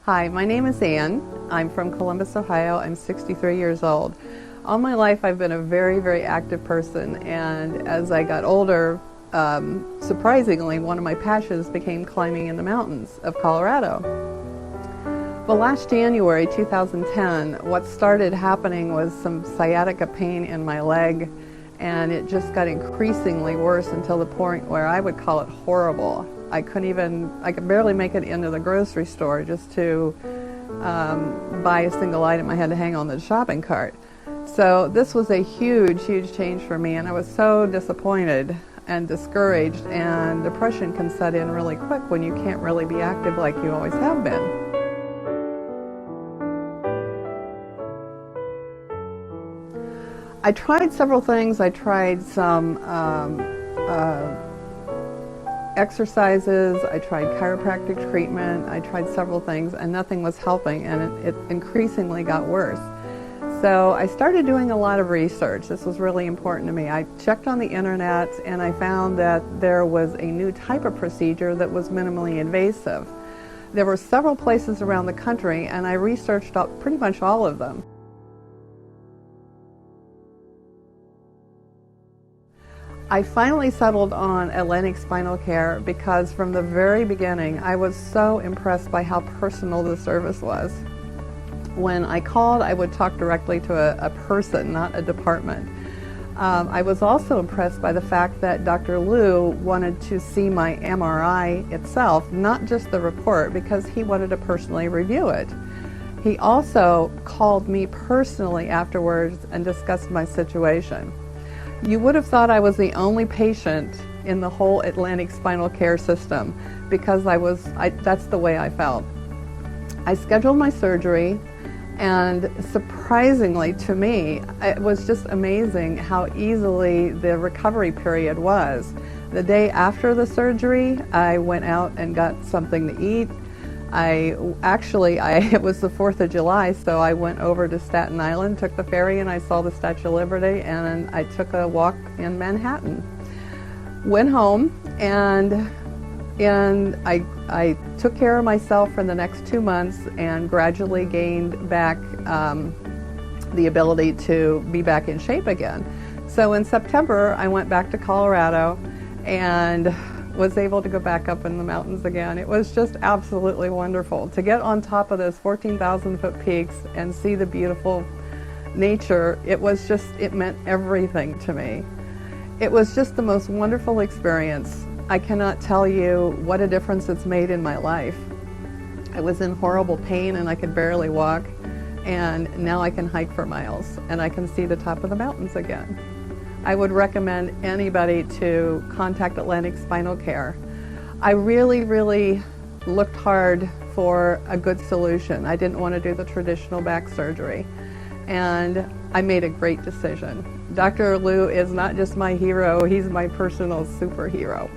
Hi, my name is Ann. I'm from Columbus, Ohio. I'm 63 years old. All my life I've been a very active person, and as I got older, surprisingly, one of my passions became climbing in the mountains of Colorado. Well, last January 2010, what started happening was some sciatica pain in my leg, and it just got increasingly worse until the point where I would call it horrible. I could barely make it into the grocery store just to buy a single item I had to hang on the shopping cart. So this was a huge change for me, and I was so disappointed and discouraged, and depression can set in really quick when you can't really be active like you always have been. I tried several things. I tried some exercises, I tried chiropractic treatment, I tried several things, and nothing was helping, and it increasingly got worse. So I started doing a lot of research. This was really important to me. I checked on the internet, and I found that there was a new type of procedure that was minimally invasive. There were several places around the country, and I researched pretty much all of them. I finally settled on Atlantic Spinal Care because from the very beginning I was so impressed by how personal the service was. When I called, I would talk directly to a person, not a department. I was also impressed by the fact that Dr. Liu wanted to see my MRI itself, not just the report, because he wanted to personally review it. He also called me personally afterwards and discussed my situation. You would have thought I was the only patient in the whole Atlantic Spinal Care system because that's the way I felt. I scheduled my surgery, and surprisingly to me, it was just amazing how easily the recovery period was. The day after the surgery, I went out and got something to eat. It was the 4th of July, so I went over to Staten Island, took the ferry, and I saw the Statue of Liberty, and I took a walk in Manhattan. Went home, and I took care of myself for the next 2 months and gradually gained back the ability to be back in shape again. So in September, I went back to Colorado and was able to go back up in the mountains again. It was just absolutely wonderful to get on top of those 14,000-foot peaks and see the beautiful nature. It meant everything to me. It was just the most wonderful experience. I cannot tell you what a difference it's made in my life. I was in horrible pain and I could barely walk, and now I can hike for miles and I can see the top of the mountains again. I would recommend anybody to contact Atlantic Spinal Care. I really looked hard for a good solution. I didn't want to do the traditional back surgery, and I made a great decision. Dr. Liu is not just my hero, he's my personal superhero.